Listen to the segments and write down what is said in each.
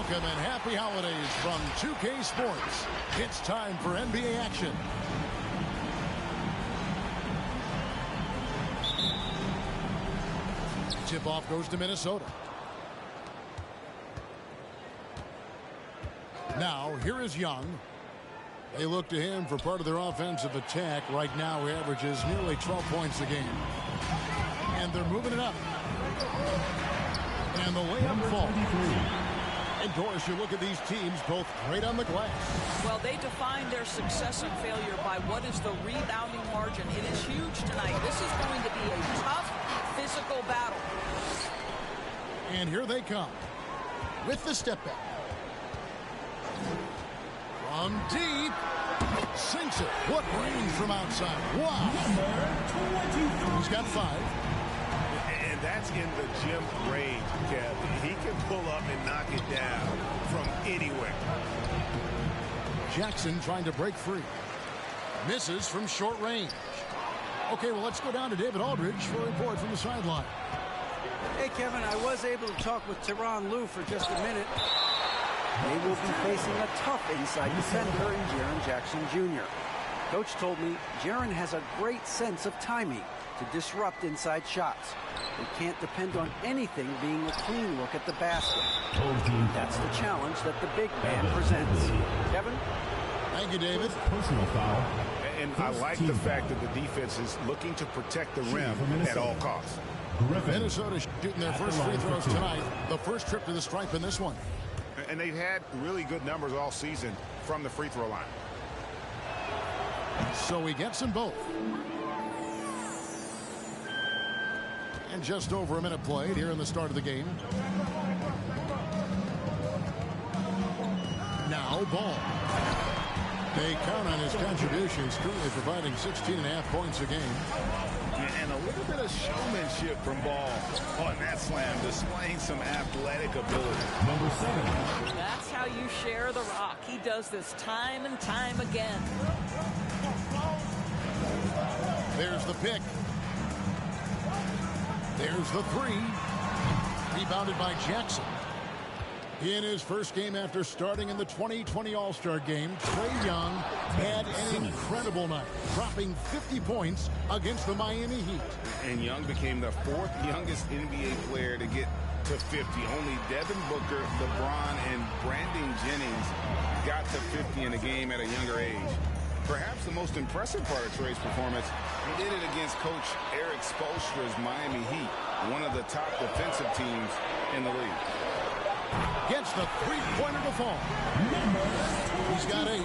Welcome and happy holidays from 2K Sports. It's time for NBA action. Tip-off goes to Minnesota. Now, here is Young. They look to him for part of their offensive attack. Right now, he averages nearly 12 points a game. And they're moving it up. And the layup falls. And Doris, you look at these teams, both great on the glass. Well, they define their success and failure by what is the rebounding margin. It is huge tonight. This is going to be a tough, physical battle. And here they come with the step back. From deep, sinks it. What range from outside. Wow. He's got 5. And that's in the gym range, Kev. He can pull up and knock it down from anywhere. Jackson trying to break free. Misses from short range. Okay, well, let's go down to David Aldridge for a report from the sideline. Hey, Kevin, I was able to talk with Tyronn Lue for just a minute. They will be facing a tough inside defender in Jaren Jackson Jr. Coach told me Jaren has a great sense of timing to disrupt inside shots. They can't depend on anything being a clean look at the basket. That's the challenge that the big man presents. Kevin? Thank you, David. Personal foul. And I like the fact that the defense is looking to protect the rim at all costs. Minnesota shooting their first free throws tonight. The first trip to the stripe in this one. And they've had really good numbers all season from the free throw line. So he gets them both. And just over a minute played here in the start of the game. Now Ball. They count on his contributions, currently providing 16.5 points a game. And a little bit of showmanship from Ball on that slam, displaying some athletic ability. Number 7. That's how you share the rock. He does this time and time again. There's the pick. There's the 3. Rebounded by Jackson. In his first game after starting in the 2020 All-Star Game, Trae Young had an incredible night, dropping 50 points against the Miami Heat. And Young became the 4th youngest NBA player to get to 50. Only Devin Booker, LeBron, and Brandon Jennings got to 50 in a game at a younger age. Perhaps the most impressive part of Trae's performance, he did it against Coach Eric Spoelstra's Miami Heat, one of the top defensive teams in the league. Gets the three-pointer to fall. He's got 8.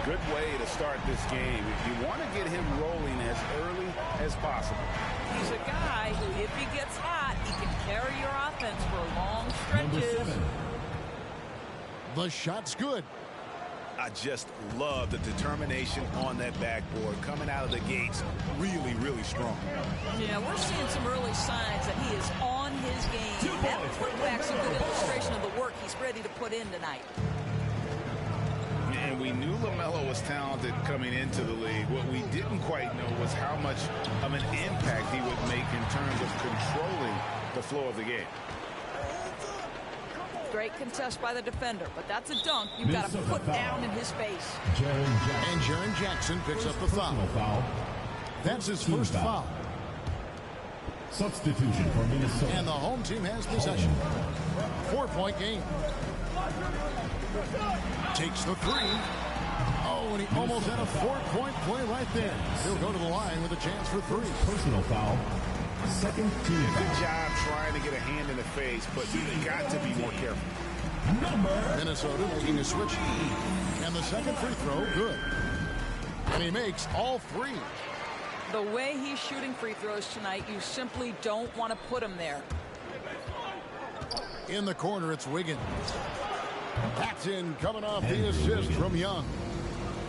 Good way to start this game. If you want to get him rolling as early as possible. He's a guy who, if he gets hot, he can carry your offense for long stretches. The shot's good. I just love the determination on that backboard coming out of the gates really, really strong. Yeah, we're seeing some early signs that he is on his game. That putback's a good illustration of the work he's ready to put in tonight. And we knew LaMelo was talented coming into the league. What we didn't quite know was how much of an impact he would make in terms of controlling the flow of the game. Great contest by the defender, but that's a dunk you've got to put down in his face. And Jaren Jackson picks up the foul. That's his first foul. Substitution for Minnesota. And the home team has possession. 4-point game. Takes the 3. Oh, and he almost had a 4-point play right there. He'll go to the line with a chance for 3. Personal foul. Second team. Good job trying to get a hand in the face, but you've got to be more careful. Minnesota making a switch. And the second free throw, good. And he makes all 3. The way he's shooting free throws tonight, you simply don't want to put him there. In the corner, it's Wiggins. That's in, coming off the assist from Young.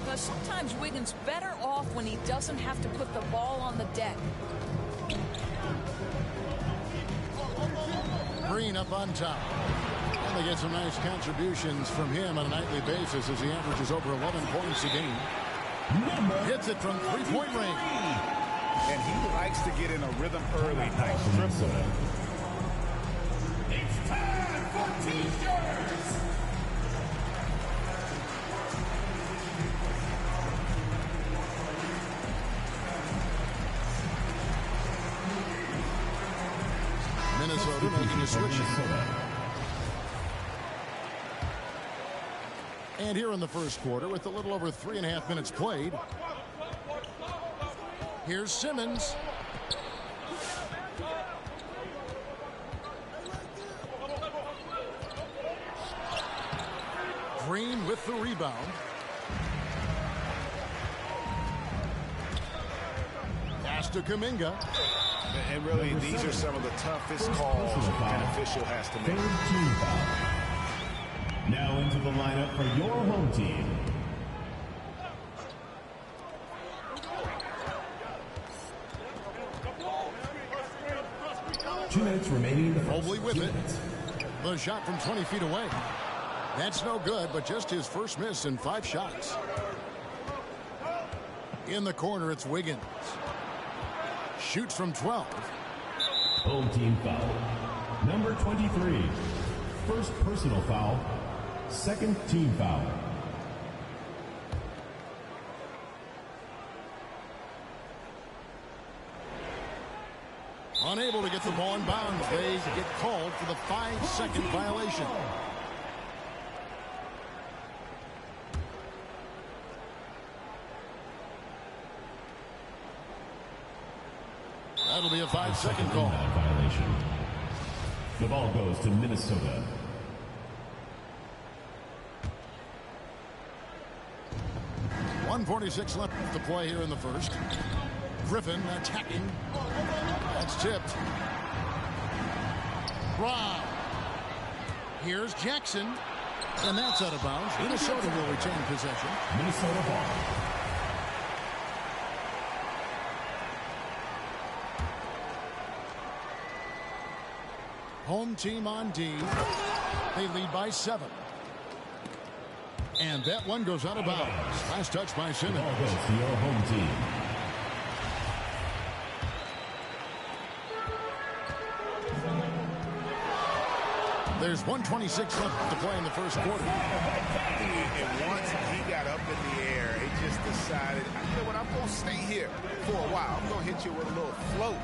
Because sometimes Wiggins better off when he doesn't have to put the ball on the deck. Green up on top. And they get some nice contributions from him on a nightly basis as he averages over 11 points a game. Hits it from three-point range. And he likes to get in a rhythm early. Nice triple. It's time for T-shirts. Minnesota making a switch. And here in the first quarter, with a little over 3.5 minutes played, here's Simmons. Green with the rebound. Pass to Kuminga. And really, these are some of the toughest calls an official has to make. Third team foul. Now into the lineup for your home team. Two minutes remaining in the first. Mobley with it. The shot from 20 feet away. That's no good, but just his first miss in 5 shots. In the corner, it's Wiggins. Shoots from 12. Home team foul. Number 23. First personal foul. Second team foul. Unable to get the ball in bounds. They get called for the 5-second violation. That'll be a 5-second call. Violation. The ball goes to Minnesota. .146 left to play here in the first. Griffin attacking. That's tipped. Brown. Here's Jackson. And that's out of bounds. Minnesota will retain possession. Minnesota ball. Home team on D. They lead by 7. And that one goes out of bounds. Last touch by Simmons. Ball goes to your home team. There's 1:26 left to play in the first quarter. And once he got up in the air, he just decided, you know what, I'm going to stay here for a while. I'm going to hit you with a little float.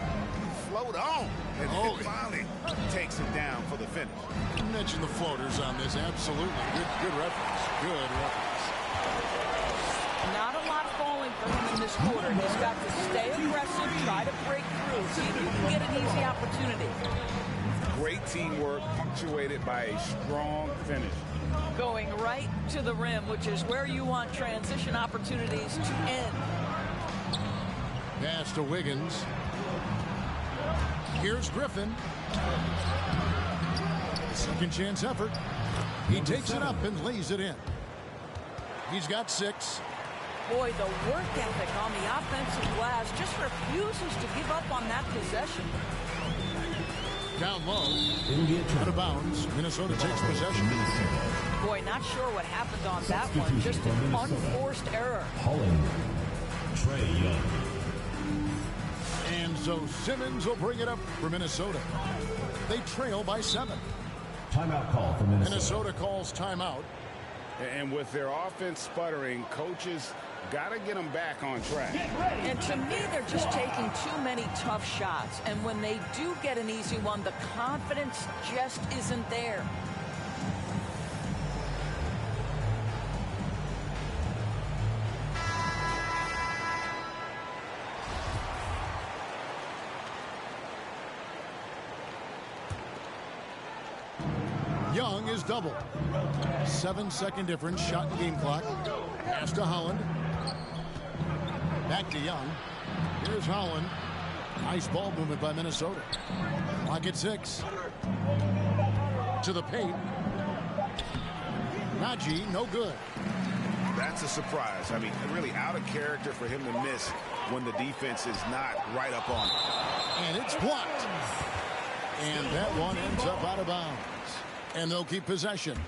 Float on. And then finally takes it down for the finish. You mentioned the floaters on this. Absolutely. Good reference. Good reference. Not a lot falling for him in this quarter. He's got to stay aggressive, try to break through, see if you can get an easy opportunity. Great teamwork punctuated by a strong finish. Going right to the rim, which is where you want transition opportunities to end. Pass to Wiggins. Here's Griffin. Second chance effort. He takes it up and lays it in. He's got 6. Boy, the work ethic on the offensive glass just refuses to give up on that possession. Down low. Out of bounds. Minnesota takes possession. Boy, not sure what happened on that one. Just an unforced error. Holland. Trae Young. And so Simmons will bring it up for Minnesota. They trail by 7. Timeout call for Minnesota. Minnesota calls timeout. And with their offense sputtering, coaches got to get them back on track. And to me, they're just taking too many tough shots. And when they do get an easy one, the confidence just isn't there. Young is double. 7-second difference. Shot in game clock. Pass to Holland. Back to Young. Here's Holland. Nice ball movement by Minnesota. Clock at 6. To the paint. Najee, no good. That's a surprise. I mean, really out of character for him to miss when the defense is not right up on him. And it's blocked. And that one ends up out of bounds. And they'll keep possession.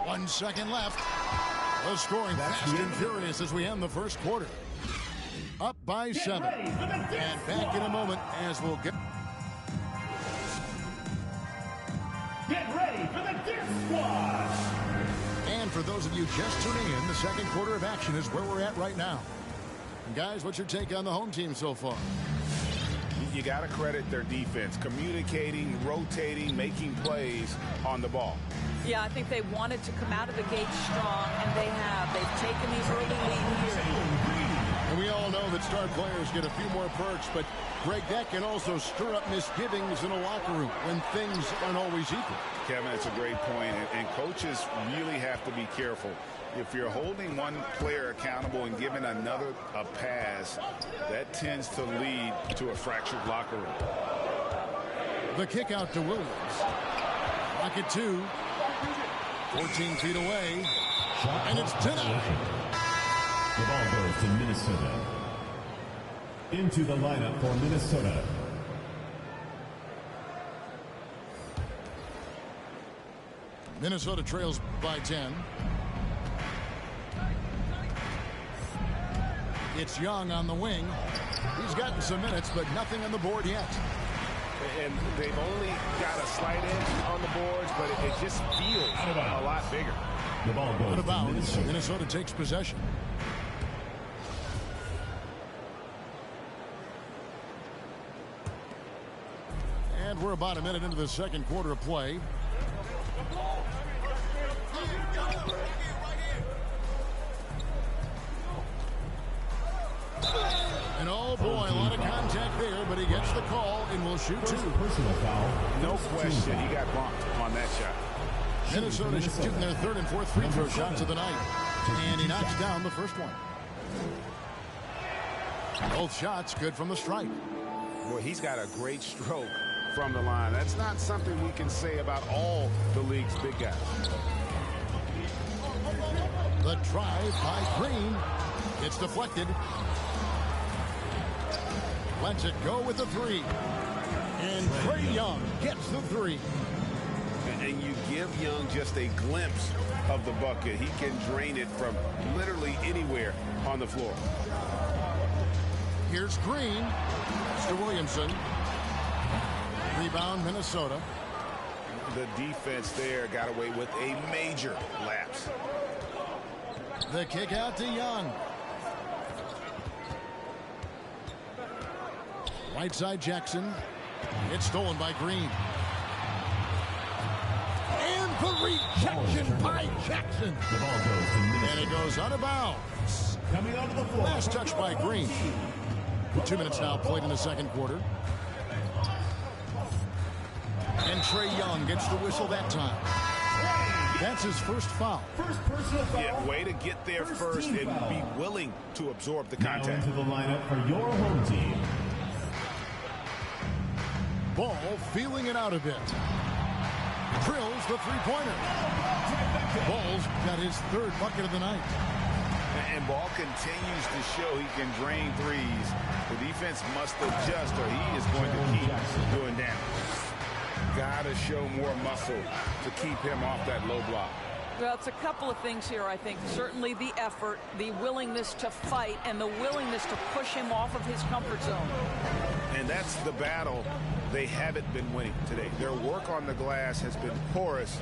One second left. The scoring fast and furious as we end the first quarter. Up by 7. And back in a moment as we'll get... Get ready for the Dirt Squad. And for those of you just tuning in, the second quarter of action is where we're at right now. Guys, what's your take on the home team so far? You got to credit their defense, communicating, rotating, making plays on the ball. Yeah, I think they wanted to come out of the gate strong, and they have. They've taken the early lead here. And we all know that star players get a few more perks, but Greg, that can also stir up misgivings in a locker room when things aren't always equal. Kevin, it's a great point, and coaches really have to be careful. If you're holding one player accountable and giving another a pass, that tends to lead to a fractured locker room. The kick out to Williams. Rocket 2. 14 feet away. And it's denied. The ball goes to Minnesota. Into the lineup for Minnesota. Minnesota trails by 10. It's Young on the wing. He's gotten some minutes, but nothing on the board yet. And they've only got a slight edge on the boards, but it just feels a lot bigger. The ball goes Out of to bounds. Minnesota. Minnesota takes possession. And we're about a minute into the second quarter of play. And oh boy, a lot of contact there, but he gets the call and will shoot two. Personal foul. No question, he got bumped on that shot. Minnesota shooting their third and fourth free throw shots of the night. And he knocks down the first one. Both shots good from the stripe. Boy, he's got a great stroke from the line. That's not something we can say about all the league's big guys. The drive by Green. It's deflected. Lets it go with the three. And Trae Young gets the three. And you give Young just a glimpse of the bucket. He can drain it from literally anywhere on the floor. Here's Green. Mr. Williamson. Rebound, Minnesota. The defense there got away with a major lapse. The kick out to Young. Right side Jackson. It's stolen by Green. And the rejection by Jackson. The ball goes to Minnesota. And it goes out of bounds. Coming onto the floor. Last touch by Green. 2 minutes now played in the second quarter. And Trae Young gets the whistle that time. That's his first foul. First personal foul. Yeah, way to get there first and foul. be willing to absorb the Now contact. into the lineup for your home team. Ball feeling it out a bit. Drills the three-pointer. Ball's got his third bucket of the night. And Ball continues to show he can drain threes. The defense must adjust or he is going to keep doing damage. Got to show more muscle to keep him off that low block. Well, it's a couple of things here, I think. Certainly the effort, the willingness to fight, and the willingness to push him off of his comfort zone. And that's the battle they haven't been winning today. Their work on the glass has been porous,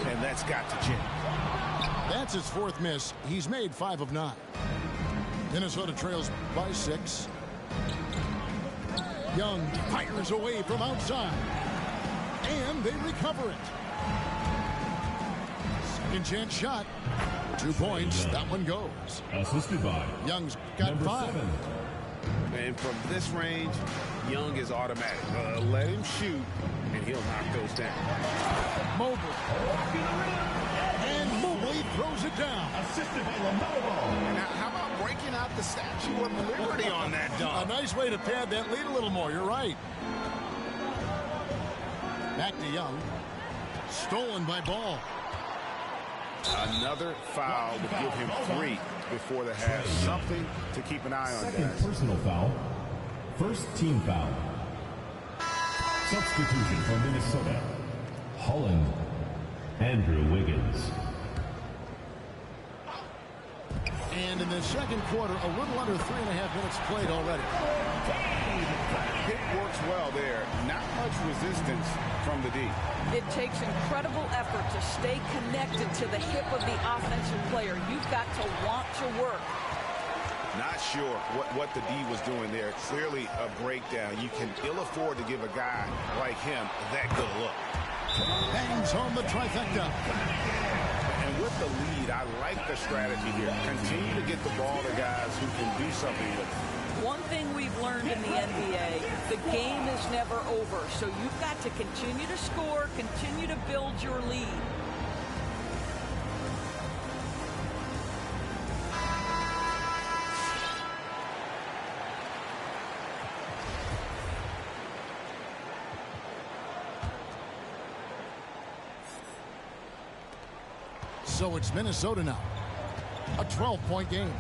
and that's got to change. That's his fourth miss. He's made 5 of 9. Minnesota trails by 6. Young fires away from outside. And they recover it. Second chance shot. 2 points. That one goes. Assisted by Young's got number 5. 7. And from this range, Young is automatic. Let him shoot, and he'll knock those down. Mobley. And Mobley throws it down. Assisted by LaMelo Ball. Now, how about breaking out the Statue of Liberty on that A dunk? nice way to pad that lead a little more. You're right. Back to Young. Stolen by Ball. Another foul would give him 3 before the half. Something to keep an eye on, Second guys. personal foul. First team foul. Substitution for Minnesota. Holland. Andrew Wiggins. And in the second quarter, a little under 3.5 minutes played already. Hit works well there. Not much resistance from the D. It takes incredible effort to stay connected to the hip of the offensive player. You've got to want to work. Not sure what the D was doing there. Clearly a breakdown. You can ill afford to give a guy like him that good a look. Bangs home the trifecta. And with the lead, I like the strategy here. Continue to get the ball to guys who can do something with it. One thing we've learned in the NBA, the game is never over. So you've got to continue to score, continue to build your lead. So it's Minnesota now. A 12-point game.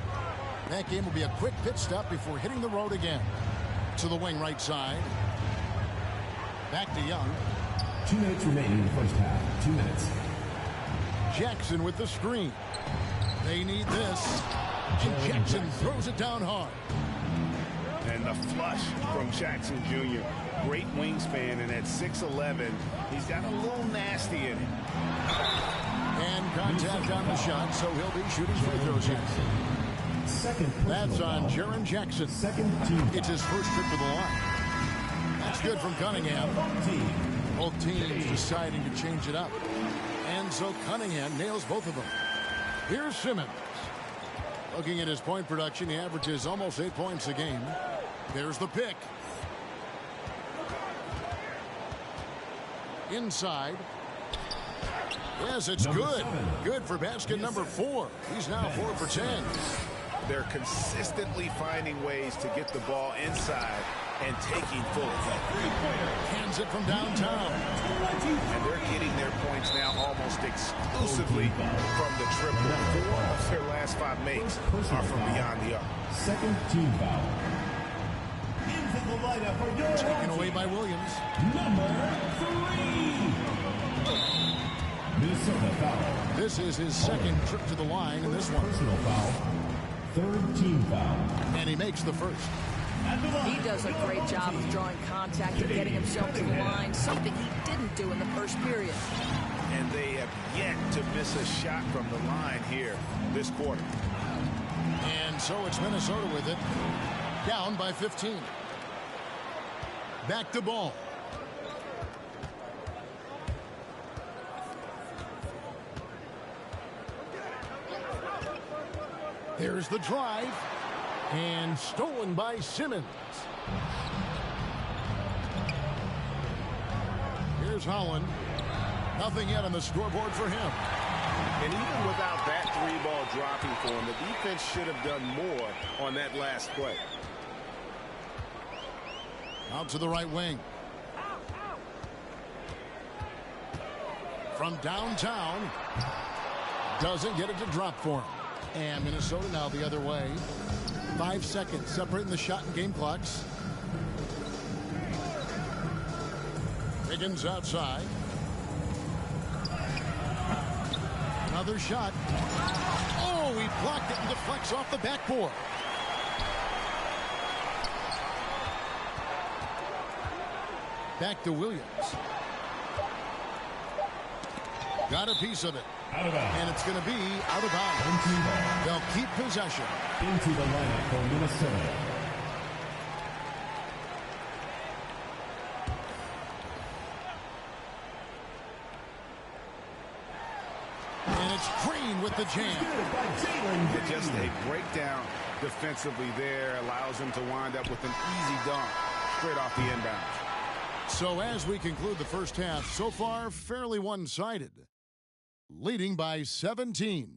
That game will be a quick pit stop before hitting the road again. To the wing right side. Back to Young. 2 minutes remaining in the first half. 2 minutes. Jackson with the screen. They need this. And Jackson throws it down hard. And the flush from Jackson Jr. Great wingspan, and at 6'11", he's got a little nasty in him. And contact on the shot, so he'll be shooting free throws here. That's on Jaren Jackson. Second team. It's his first trip to the line. That's good from Cunningham. Both teams deciding to change it up. And so Cunningham nails both of them. Here's Simmons. Looking at his point production, he averages almost 8 points a game. There's the pick. Inside. Yes, it's good. Good for basket number 4. He's now 4 for 10. They're consistently finding ways to get the ball inside and taking full effect. Hands it from downtown. And they're getting their points now almost exclusively from the triple. 4 of their last 5 makes are from beyond the arc. Second team foul. Into the lineup for your Taken away by Williams. number 3. Minnesota foul. This is his second trip to the line in this one. Personal foul. Third team foul. And he makes the first. He does a great job of drawing contact and getting himself to the line, something he didn't do in the first period. And they have yet to miss a shot from the line here this quarter. And so it's Minnesota with it. Down by 15. Back to ball. There's the drive. And stolen by Simmons. Here's Holland. Nothing yet on the scoreboard for him. And even without that 3-ball dropping for him, the defense should have done more on that last play. Out to the right wing. From downtown. Doesn't get it to drop for him. And Minnesota now the other way. 5 seconds separating the shot and game clocks. Higgins outside. Another shot. Oh, he blocked it and deflects off the backboard. Back to Williams. Got a piece of it. Out of bounds. And it's going to be out of bounds. They'll keep possession. Into the lineup for Minnesota. And it's Green with the jam. Just a breakdown defensively there allows him to wind up with an easy dunk straight off the inbound. So as we conclude the first half, so far fairly one-sided. Leading by 17.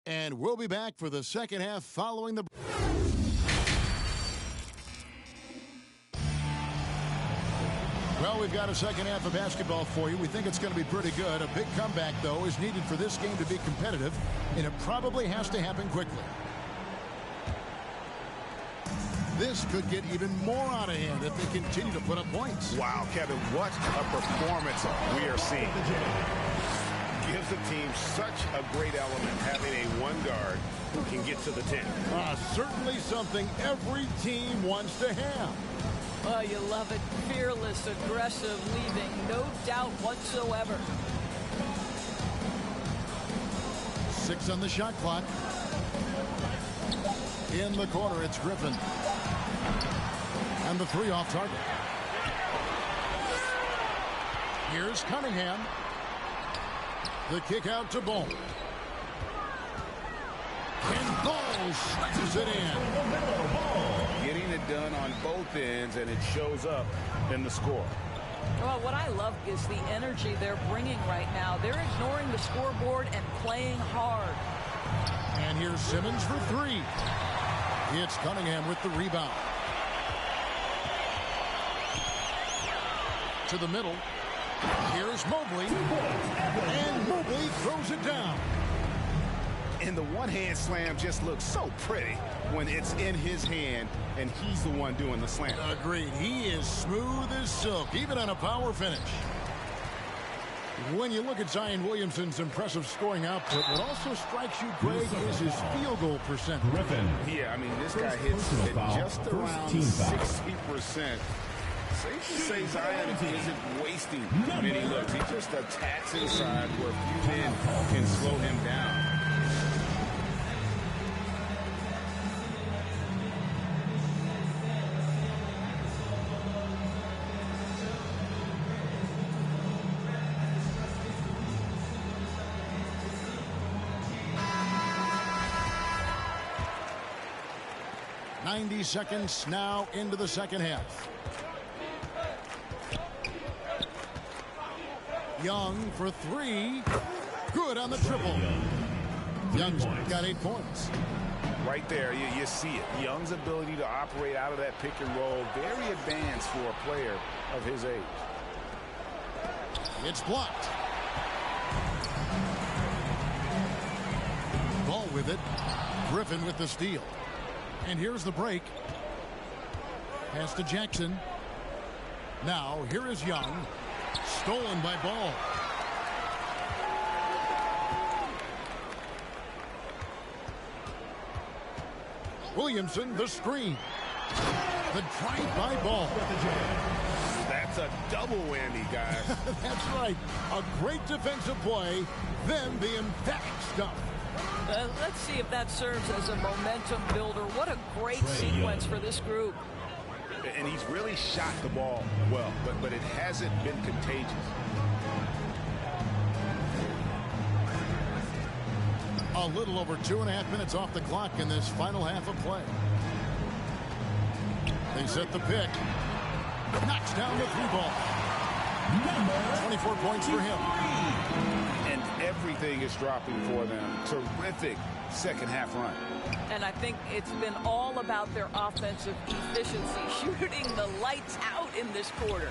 And we'll be back for the second half following the... Well, we've got a second half of basketball for you. We think it's going to be pretty good. A big comeback, though, is needed for this game to be competitive, and it probably has to happen quickly. This could get even more out of hand if they continue to put up points. Wow, Kevin, what a performance we are seeing. Gives the team such a great element having a one guard who can get to the 10. Certainly something every team wants to have. Oh, you love it. Fearless, aggressive, leaving no doubt whatsoever. 6 on the shot clock. In the corner, it's Griffin. And the three off target. Here's Cunningham. The kick out to Ball. And Ball slices it in. Getting it done on both ends, and it shows up in the score. Well, what I love is the energy they're bringing right now. They're ignoring the scoreboard and playing hard. And here's Simmons for three. It's Cunningham with the rebound. To the middle. Here's Mobley. And Mobley throws it down. And the one-hand slam just looks so pretty when it's in his hand and he's the one doing the slam. Agreed. He is smooth as silk, even on a power finish. When you look at Zion Williamson's impressive scoring output, what also strikes you, Greg, is his field goal percentage. Griffin. Yeah, I mean, this guy hits it just around 60%. Safe to say Zion isn't wasting many looks. He just attacks inside where few men can slow him down. .90 seconds now into the second half. Young for three. Good on the triple. Young's got 8 points. Right there, you see it. Young's ability to operate out of that pick and roll, very advanced for a player of his age. It's blocked. Ball with it. Griffin with the steal. And here's the break. Pass to Jackson. Now, here is Young. Stolen by Ball. Williamson, the screen. The drive by Ball. That's a double whammy, guys. That's right. A great defensive play, then the emphatic stuff. Let's see if that serves as a momentum builder. What a great sequence for this group. And he's really shot the ball well, but it hasn't been contagious. A little over 2.5 minutes off the clock in this final half of play. They set the pick. Knocks down the three ball. 24 points for him. And everything is dropping for them. Terrific second half run. And I think it's been all about their offensive efficiency, shooting the lights out in this quarter.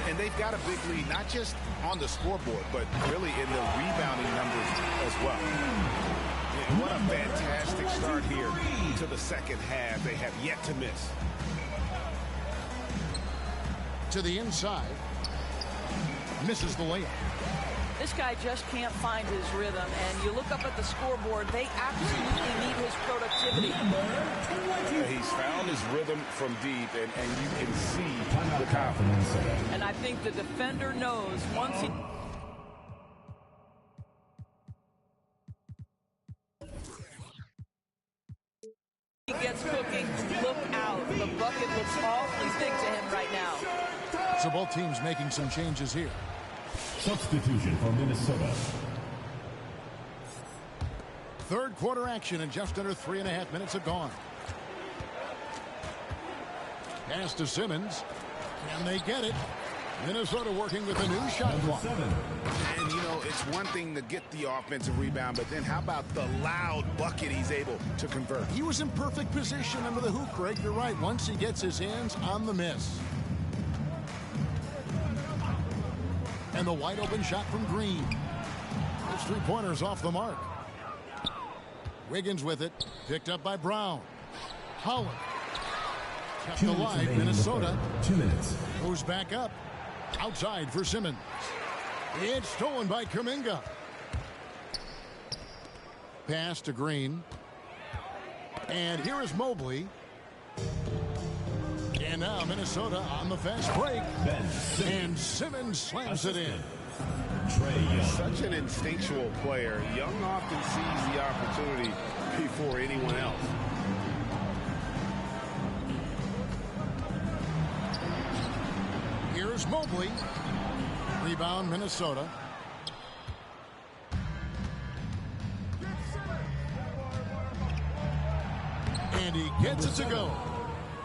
And they've got a big lead, not just on the scoreboard, but really in the rebounding numbers as well. What a fantastic start here to the second half. They have yet to miss. To the inside. Misses the layup. This guy just can't find his rhythm, and you look up at the scoreboard, they absolutely need his productivity. He's found his rhythm from deep, and you can see the confidence. And I think the defender knows once he gets cooking, look out. The bucket looks awfully big to him right now. So both teams making some changes here. Substitution for Minnesota. Third quarter action and just under 3.5 minutes have gone. Pass to Simmons. Can they get it? Minnesota working with a new shot clock. And, you know, it's one thing to get the offensive rebound, but then how about the loud bucket he's able to convert? He was in perfect position under the hoop, Greg. You're right. Once he gets his hands on the miss. And the wide open shot from Green. Those three-pointers off the mark. Wiggins with it. Picked up by Brown. Holland. Kept alive, Minnesota. 2 minutes. Goes back up. Outside for Simmons. It's stolen by Kuminga. Pass to Green. And here is Mobley. And now Minnesota on the fast break. Ben Simmons. And Simmons slams it in. Trae Young. Such an instinctual player. Young often sees the opportunity before anyone else. Here's Mobley. Rebound, Minnesota. And he gets it to go.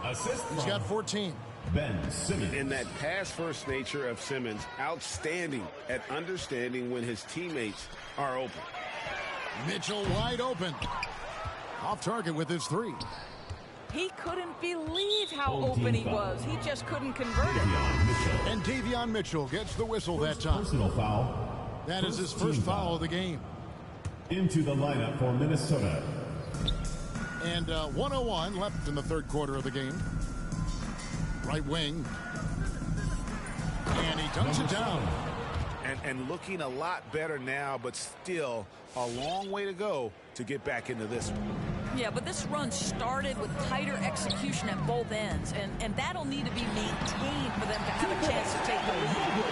Assist He's got 14. Ben Simmons. In that pass-first nature of Simmons, outstanding at understanding when his teammates are open. Mitchell wide open. Off target with his three. He couldn't believe how Home open team he foul. was. He just couldn't convert it. Davion Mitchell. And Davion Mitchell gets the whistle that time. Personal foul. That is his first team foul of the game. Into the lineup for Minnesota. And 1:01 left in the third quarter of the game. Right wing. And he dunks it down. And looking a lot better now, but still a long way to go to get back into this one. Yeah, but this run started with tighter execution at both ends, and that'll need to be maintained for them to have a chance to take the lead.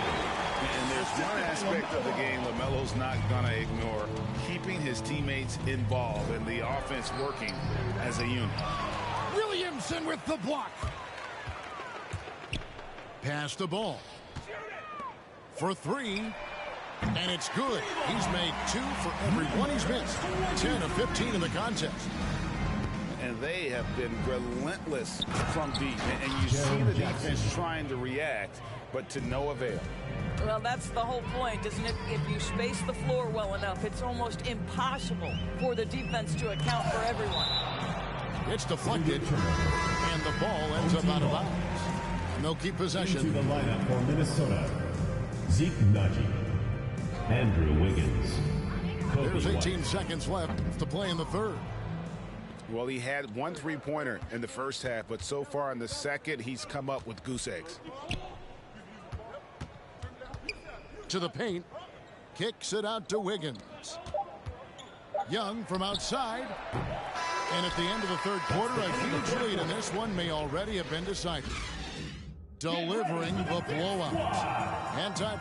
And there's one aspect of the game LaMelo's not going to ignore, keeping his teammates involved and the offense working as a unit. Williamson with the block. Pass the ball. For three. And it's good. He's made 2 for every one he's missed. 10 of 15 in the contest. And they have been relentless from deep. And you see the defense trying to react, but to no avail. Well, that's the whole point, isn't it? If you space the floor well enough, it's almost impossible for the defense to account for everyone. It's deflected, and the ball ends up out of bounds. They'll keep possession. Into the lineup for Minnesota. Zeke Naji. Andrew Wiggins. Kobe There's 18 White. seconds left to play in the third. Well, he had 1 3-pointer in the first half, but so far in the second, he's come up with goose eggs. To the paint. Kicks it out to Wiggins. Young from outside. And at the end of the third quarter, a huge lead in this one may already have been decided. Delivering the blowout. And time.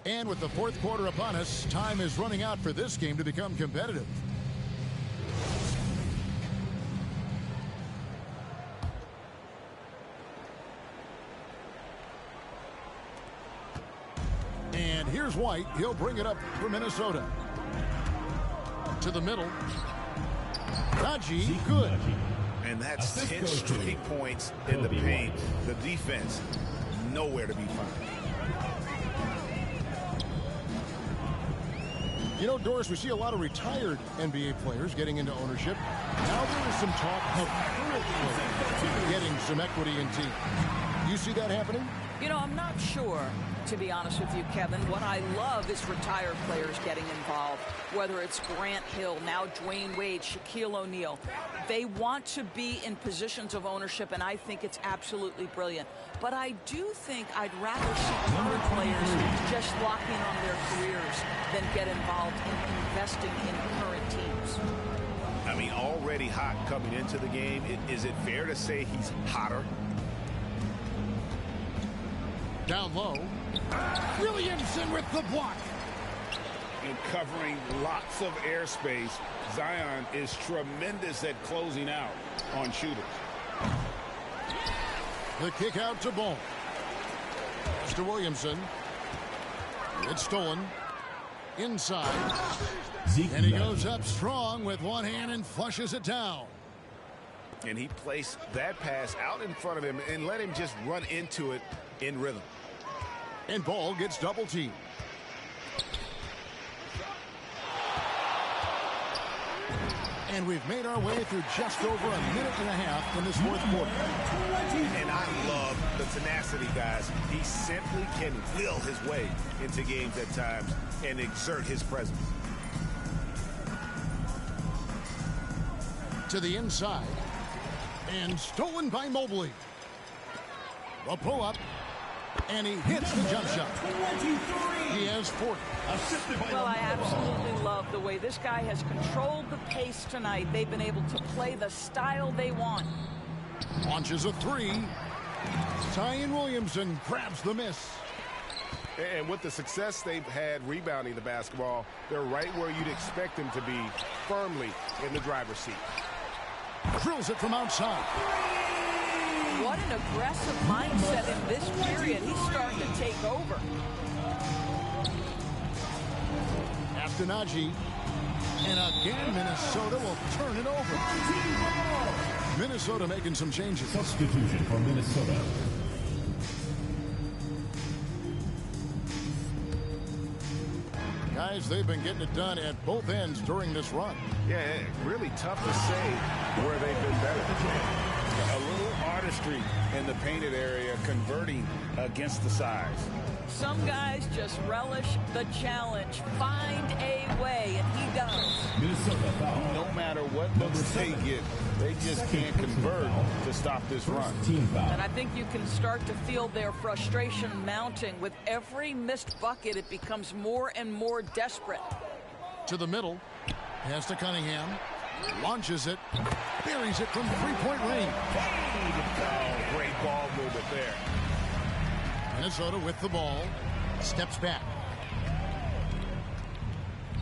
And with the fourth quarter upon us, time is running out for this game to become competitive. And here's White. He'll bring it up for Minnesota. To the middle. Naji, good. And that's Assist 10 goes to straight points in the Kobe paint. White. The defense, nowhere to be found. You know, Doris, we see a lot of retired NBA players getting into ownership. Now there is some talk of current players getting some equity in teams. You see that happening? You know, I'm not sure, to be honest with you, Kevin. What I love is retired players getting involved, whether it's Grant Hill, now Dwayne Wade, Shaquille O'Neal. They want to be in positions of ownership, and I think it's absolutely brilliant. But I do think I'd rather see current players just lock in on their careers than get involved in investing in current teams. I mean, already hot coming into the game. Is it fair to say he's hotter? Down low. Williamson with the block. And covering lots of airspace, Zion is tremendous at closing out on shooters. The kick out to Ball. Mr. Williamson. It's stolen. Inside. Zeke And he Naji. goes up strong with one hand and flushes it down. And he placed that pass out in front of him and let him just run into it in rhythm. And Ball gets double teamed. And we've made our way through just over a minute and a half in this fourth quarter. And I love the tenacity, guys. He simply can will his way into games at times and exert his presence. To the inside. And stolen by Mobley. The pull-up. And he hits the jump shot. He has 40. Well, I absolutely love the way this guy has controlled the pace tonight. They've been able to play the style they want. Launches a three. Zion Williamson grabs the miss. And with the success they've had rebounding the basketball, they're right where you'd expect them to be, firmly in the driver's seat. Drills it from outside. What an aggressive mindset in this period. He's starting to take over. After Najee. And again, Minnesota will turn it over. Minnesota making some changes. Substitution for Minnesota. Guys, they've been getting it done at both ends during this run. Yeah, really tough to say where they've been better. A little artistry in the painted area, converting against the size. Some guys just relish the challenge. Find a way, and he does. Minnesota foul. No matter what looks they get, they just can't convert to stop this run. Team foul. And I think you can start to feel their frustration mounting. With every missed bucket, it becomes more and more desperate. To the middle. Pass to Cunningham. Launches it. Buries it from three-point range. Oh, great ball movement there. Minnesota with the ball. Steps back.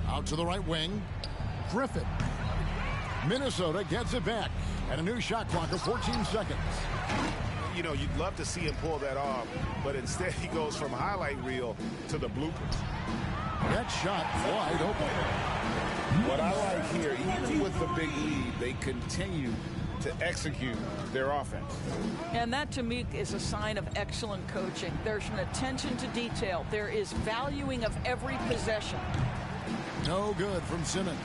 Out to the right wing. Griffin. Minnesota gets it back. And a new shot clock of 14 seconds. You know, you'd love to see him pull that off, but instead he goes from highlight reel to the bloopers. That shot wide open. What I like here, even with the big lead, they continue to execute their offense. And that, to me, is a sign of excellent coaching. There's an attention to detail. There is valuing of every possession. No good from Simmons.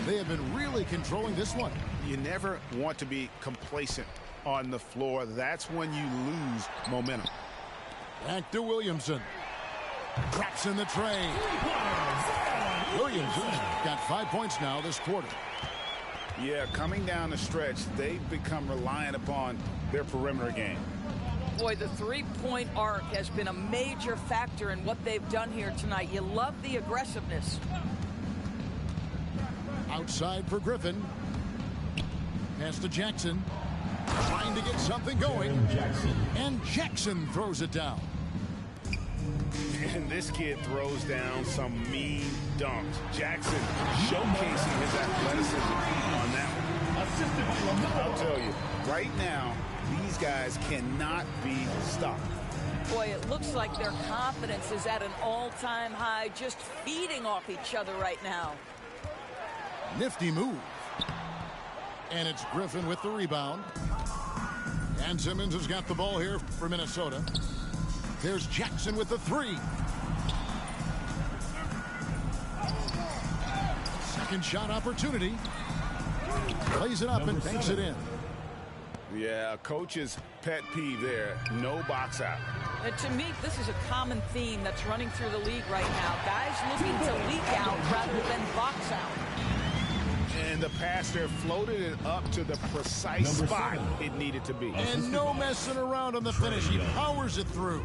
They have been really controlling this one. You never want to be complacent on the floor. That's when you lose momentum. Back to Williamson. Drops in the tray. Williamson's got 5 points now this quarter. Yeah, coming down the stretch, they've become reliant upon their perimeter game. Boy, the three-point arc has been a major factor in what they've done here tonight. You love the aggressiveness. Outside for Griffin. Pass to Jackson. Trying to get something going. And Jackson throws it down. And this kid throws down some mean dunks. Jackson showcasing his athleticism on that one. I'll tell you, right now, these guys cannot be stopped. Boy, it looks like their confidence is at an all-time high, just feeding off each other right now. Nifty move. And it's Griffin with the rebound. And Simmons has got the ball here for Minnesota. There's Jackson with the three. Second shot opportunity. Plays it up and banks it in. Yeah, coach's pet peeve there. No box out. And to me, this is a common theme that's running through the league right now. Guys looking to leak out rather than box out. And the pass there floated it up to the precise spot it needed to be. And no messing around on the finish. He powers it through.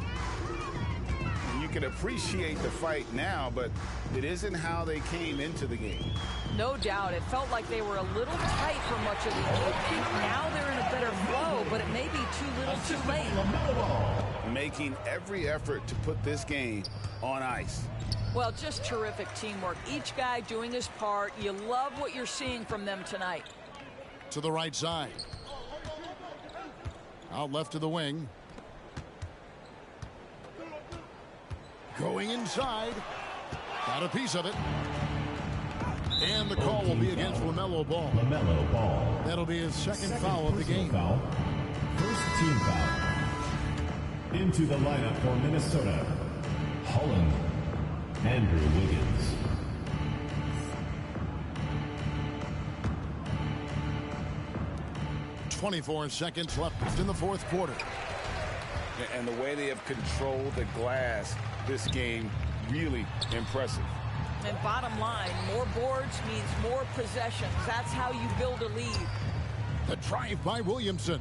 You can appreciate the fight now, but it isn't how they came into the game. No doubt. It felt like they were a little tight for much of the evening. Now they're in a better flow, but it may be too little too late. Making every effort to put this game on ice. Well, just terrific teamwork. Each guy doing his part. You love what you're seeing from them tonight. To the right side. Out left to the wing. Going inside. Got a piece of it. And the call will be against LaMelo Ball. LaMelo Ball. That'll be his second foul of the game. Foul. First team foul. Into the lineup for Minnesota, Holland, Andrew Wiggins. .24 seconds left in the fourth quarter. And the way they have controlled the glass this game, really impressive. And bottom line, more boards means more possessions. That's how you build a lead. The drive by Williamson.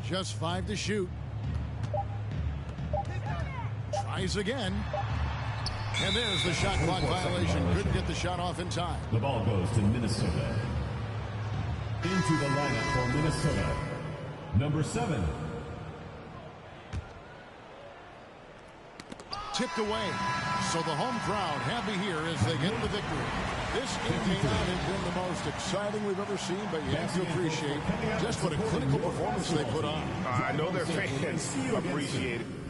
Just 5 to shoot. Tries again. And there's the shot clock violation. Couldn't get the shot off in time. The ball goes to Minnesota. Into the lineup for Minnesota, number 7, tipped away. So the home crowd happy here as they get the victory. This game may not have been the most exciting we've ever seen, but you have to appreciate just what a clinical performance they put on. I know their fans appreciate it.